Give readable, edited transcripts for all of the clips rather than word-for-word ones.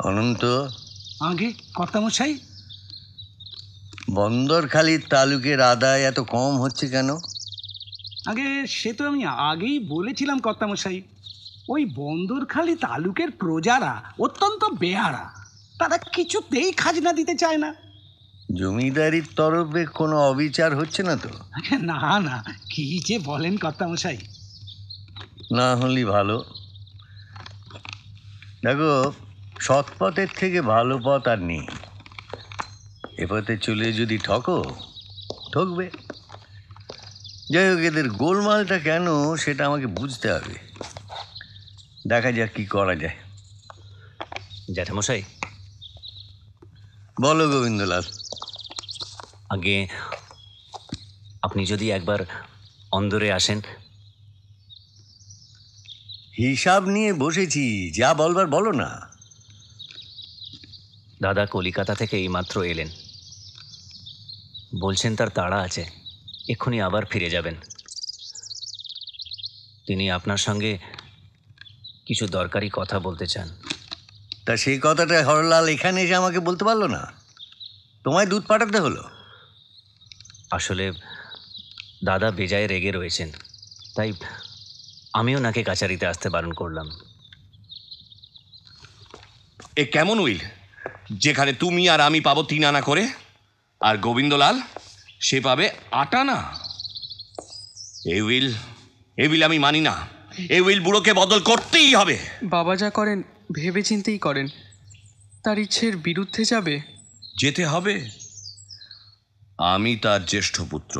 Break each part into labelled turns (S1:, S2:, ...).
S1: অনন্ত,
S2: আগে কর্তামশাই,
S1: বন্দরখালীর তালুকের আদায় এত কম হচ্ছে কেন?
S2: আগে সে তো আমি আগেই বলেছিলাম কর্তামশাই। ওই বন্দরখালী তালুকের প্রজারা অত্যন্ত বেহারা, তারা কিছুতেই খাজনা দিতে চায় না।
S1: জমিদারির তরফে কোনো অবিচার হচ্ছে না তো?
S2: না না, কি যে বলেন কর্তামশাই।
S1: না হলেই ভালো। দেখো, সৎ পথের থেকে ভালো পথ আর নেই। এ পথে চলে যদি ঠকবে। যাই হোক, এদের গোলমালটা কেন সেটা আমাকে বুঝতে হবে। দেখা যাক কি করা যায়।
S3: জ্যাঠামশাই,
S1: বলো গোবিন্দলাল।
S3: আগে আপনি যদি একবার অন্দরে আসেন।
S1: হিসাব নিয়ে বসেছি, যা বলবার বলো না।
S3: দাদা কলিকাতা থেকে এইমাত্র এলেন, বলছেন তার তাড়া আছে, এক্ষুনি আবার ফিরে যাবেন। তিনি আপনার সঙ্গে কিছু দরকারি কথা বলতে চান।
S1: তা সেই কথাটা হরলাল এখানে এসে আমাকে বলতে পারলো না? তোমায় দুধ পাঠাতে হলো?
S3: আসলে দাদা বেজায় রেগে রয়েছেন, তাই আমিও নাকে কাচারিতে আসতে বারণ করলাম।
S4: এ কেমন উইল, যেখানে তুমি আর আমি পাবো 3 আনা করে, আর গোবিন্দলাল সে পাবে 8 আনা? এই উইল আমি মানি না। এই উইল বুড়োকে বদল করতেই হবে।
S5: বাবা যা করেন ভেবে চিন্তেই করেন, তার ইচ্ছের বিরুদ্ধে যাবে?
S4: যেতে হবে। আমি তার জ্যেষ্ঠ পুত্র,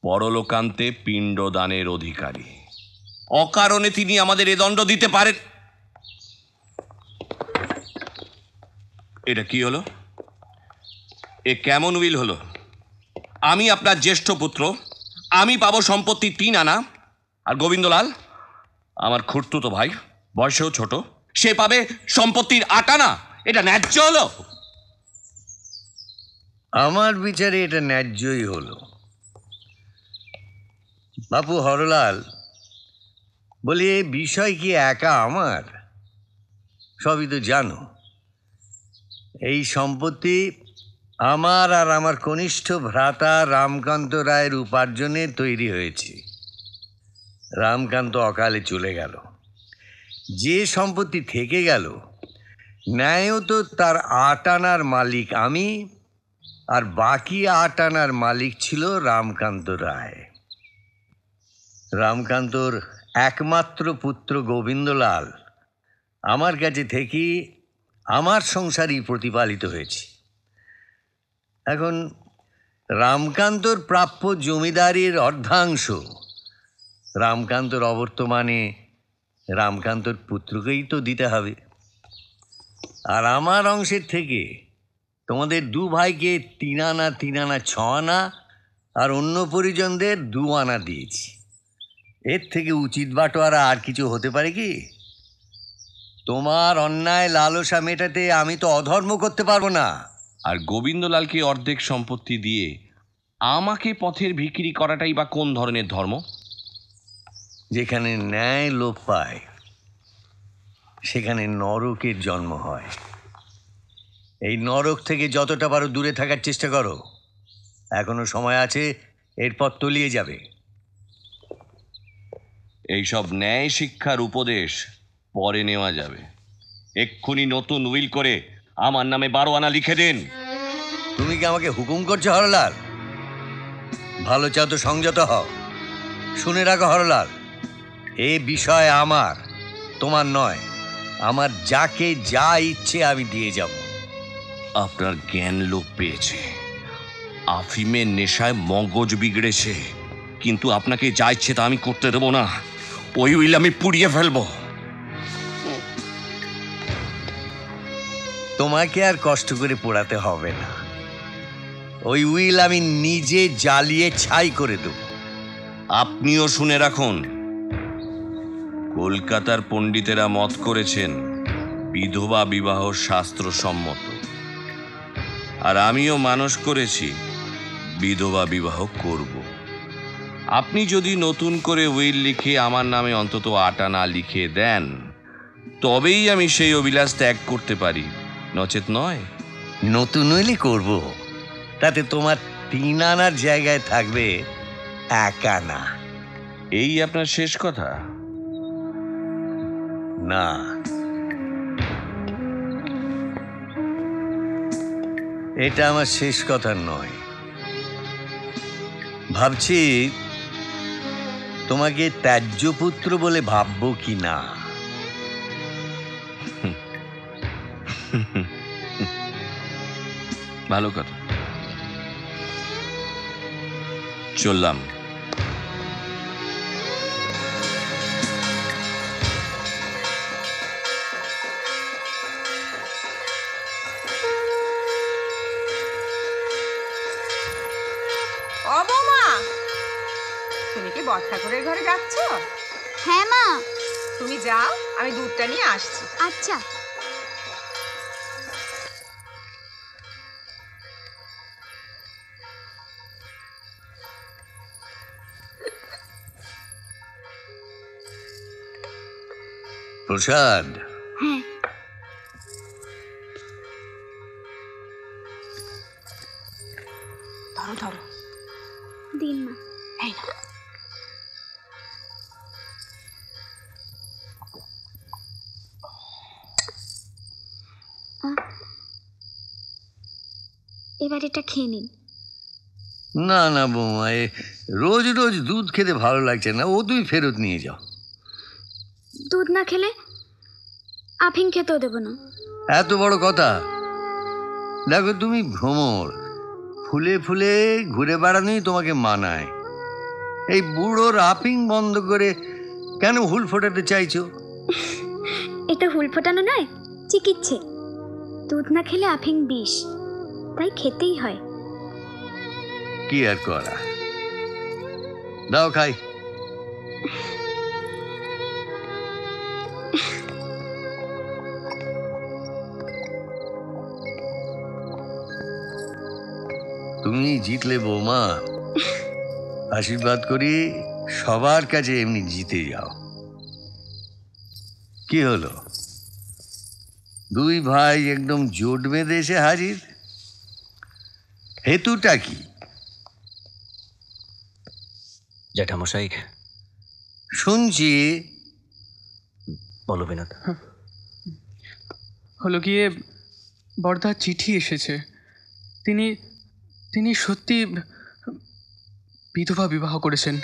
S4: পরলোকান্তে পিণ্ডদানের অধিকারী। অকারণে তিনি আমাদের এ দণ্ড দিতে পারেন। এটা কি হলো? এ কেমন উইল হলো? আমি আপনার জ্যেষ্ঠ পুত্র, আমি পাবো সম্পত্তি 3 আনা, আর গোবিন্দলাল আমার খুড়তুতো ভাই, বয়সেও ছোট, সে পাবে সম্পত্তির 8 আনা। এটা ন্যায্য হলো?
S1: আমার বিচারে এটা ন্যায্যই হলো। বাপু হরলাল, বলি এই বিষয় কি একা আমার? সবই তো জানো। এই সম্পত্তি আমার আর আমার কনিষ্ঠ ভ্রাতা রামকান্ত রায়ের উপার্জনে তৈরি হয়েছে। রামকান্ত অকালে চলে গেল, যে সম্পত্তি থেকে গেল ন্যায়ও তো তার 8 আনার মালিক আমি, আর বাকি 8 আনার মালিক ছিল রামকান্ত রায়। রামকান্তর একমাত্র পুত্র গোবিন্দলাল আমার কাছে থেকে আমার সংসারই প্রতিপালিত হয়েছে। এখন রামকান্তর প্রাপ্য জমিদারির অর্ধাংশ রামকান্তর অবর্তমানে রামকান্তর পুত্রকেই তো দিতে হবে। আর আমার অংশের থেকে তোমাদের 2 ভাইকে 3 আনা 3 আনা 6 আনা আর অন্য পরিজনদের 2 আনা দিয়েছি। এর থেকে উচিত বাটোয়ারা আর কিছু হতে পারে কি? তোমার অন্যায় লালসা মেটাতে আমি তো অধর্ম করতে পারবো না।
S4: আর গোবিন্দলালকে অর্ধেক সম্পত্তি দিয়ে আমাকে পথের ভিখিরি করাটাই বা কোন ধরনের ধর্ম?
S1: যেখানে ন্যায় লোপ পায় সেখানে নরকের জন্ম হয়। এই নরক থেকে যতটা পারো দূরে থাকার চেষ্টা করো। এখনো সময় আছে, এরপর তলিয়ে যাবে।
S4: এইসব ন্যায় শিক্ষার উপদেশ পরে নেওয়া যাবে। এক্ষুনি নতুন উইল করে আমার নামে 12 আনা লিখে দিন।
S1: তুমি কি আমাকে হুকুম করছো হরলাল? ভালো চাও তো সংযত হও। শুনে রাখো হরলাল, এ বিষয় আমার, তোমার নয়। আমার যাকে যা ইচ্ছে আমি দিয়ে যাব।
S4: আপনার জ্ঞান লোপ পেয়েছে, আফিমের নেশায় মগজ বিগড়েছে, কিন্তু আপনাকে যা ইচ্ছে তা আমি করতে দেবো না। ওই উইল আমি পুড়িয়ে ফেলবো।
S1: তোমাকে আর কষ্ট করে পোড়াতে হবে না। ওই উইল আমি নিজে জ্বালিয়ে ছাই করে দেব।
S4: আপনিও শুনে রাখুন, কলকাতার পণ্ডিতেরা মত করেছেন বিধবা বিবাহ শাস্ত্রসম্মত, আর আমিও মানস করেছি বিধবা বিবাহ করব। আপনি যদি নতুন করে উইল লিখে আমার নামে অন্তত 8 আনা লিখে দেন, তবেই আমি সেই অভিলাষ ত্যাগ করতে পারি, নচেত নয়।
S1: নতুন হইলে করব, তাতে তোমার 3 আনার জায়গায় থাকবে 1 আনা।
S4: এই আপনার শেষ কথা?
S1: না, এটা আমার শেষ কথা নয়। ভাবছি তোমাকে ত্যায্য পুত্র বলে ভাববো কি না।
S4: ভালো কথা, চললাম।
S6: ও বৌমা, তুমি কি বড় ঠাকুরের ঘরে যাচ্ছ?
S7: হ্যাঁ মা।
S6: তুমি যাও, আমি দুধটা নিয়ে আসছি।
S7: আচ্ছা।
S1: প্রসাদ,
S7: হ্যাঁ।
S6: ধরো ধরো,
S7: দিন মা।
S6: এই না।
S7: এবার এটা খেয়ে নিন।
S1: না না বৌমা, রোজ রোজ দুধ খেতে ভালো লাগছে না, ও তুমি ফেরত নিয়ে যাও।
S7: দুধ না খেলে আফিং খেতেও দেবো না।
S1: এত বড় কথা? দেখো, তুমি ভ্রমর, ফুলে ফুলে ঘুরে বেড়ানোই তোমাকে মানায়। এই বুড়োর আফিং বন্ধ করে কেন হুল ফোটাতে চাইছো?
S7: এটা হুল ফোটানো নয়, চিকিৎসে। দুধ না খেলে আফিং বিষ, তাই খেতেই হয়।
S1: কি আর করা, দাও খাই। তুমি জিতলে বৌমা, আশীর্বাদ করি সবার কাছে এমনি জিতে যাও। কি হলো, 2 ভাই একদম জোট বেঁধে এসে হাজির? হেতুটা কি?
S3: জ্যাঠামশাই,
S1: শুনছি।
S3: বলো বিনোদ।
S5: হলো গিয়ে বড়দার চিঠি এসেছে। তিনি তিনি সত্যি বিধবা বিবাহ করেছেন।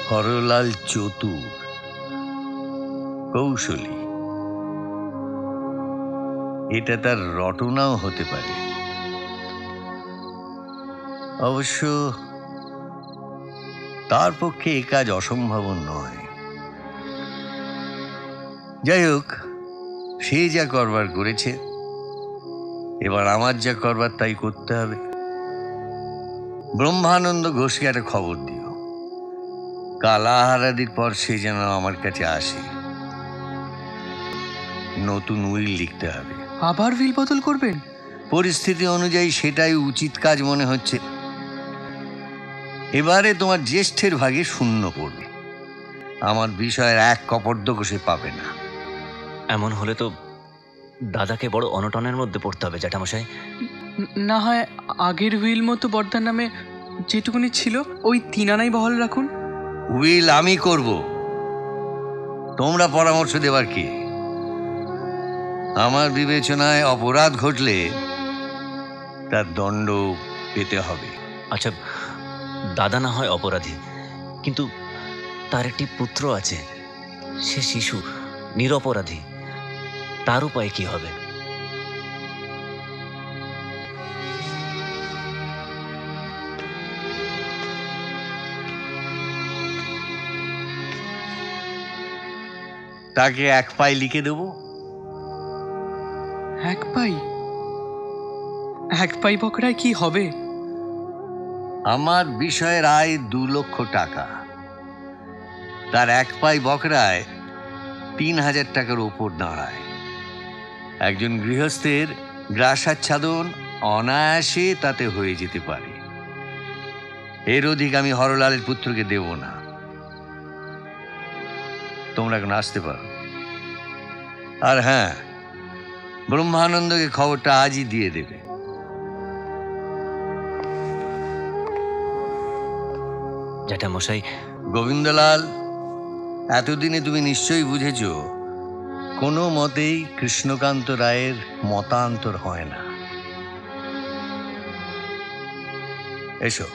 S1: হরলাল চতুর, কৌশলী, এটা তার রটনাও হতে পারে। অবশ্য তার পক্ষে এ কাজ অসম্ভব নয়। যাই হোক, সে যা করবার করেছে, এবার আমার যা করবার তাই করতে হবে। ব্রহ্মানন্দ ঘোষকে একটা খবর দিও, কাল আহারাদির পর সে যেন আমার কাছে আসে। নতুন উইল লিখতে হবে।
S5: আবার উইল বদল করবেন?
S1: পরিস্থিতি অনুযায়ী সেটাই উচিত কাজ মনে হচ্ছে। এবারে তোমার জ্যেষ্ঠের ভাগে 0 পড়বে, আমার বিষয়ের 1 কপর্দক সে পাবে না।
S3: এমন হলে তো দাদাকে বড় অনটনের মধ্যে পড়তে হবে জ্যাঠামশাই।
S5: না হয় আগের উইল মতো বড়দার নামে যেটুকুনি ছিল ওই 3 আনাই বহাল রাখুন।
S1: উইল আমি করব, তোমরা পরামর্শ দেবার কি? আমার বিবেচনায় অপরাধ ঘটলে তার দণ্ড পেতে হবে।
S3: আচ্ছা, দাদা না হয় অপরাধী, কিন্তু তার একটি পুত্র আছে, সে শিশু, নিরপরাধী। তার উপায় কি হবে?
S1: তাকে 1 পাই লিখে দেব।
S5: 1 পাই? 1 পাই বকরায় কি হবে?
S1: আমার বিষয়ের আয় 2 লক্ষ টাকা, তার 1 পাই বকরায় 3000 টাকার ওপর দাঁড়ায়। একজন গৃহস্থের গ্রাসাচ্ছাদন অনায়াসে তাতে হয়ে যেতে পারে। এর অধিক আমি হরলালের পুত্রকে দেব না। তোমরা এখন আসতে পারো। আর হ্যাঁ, ব্রহ্মানন্দকে খবরটা আজই দিয়ে দেবে।
S3: জ্যাঠামশাই,
S1: গোবিন্দলাল, এতদিনে তুমি নিশ্চয়ই বুঝেছ কোনো মতেই কৃষ্ণকান্ত রায়ের মতান্তর হয় না। এসো।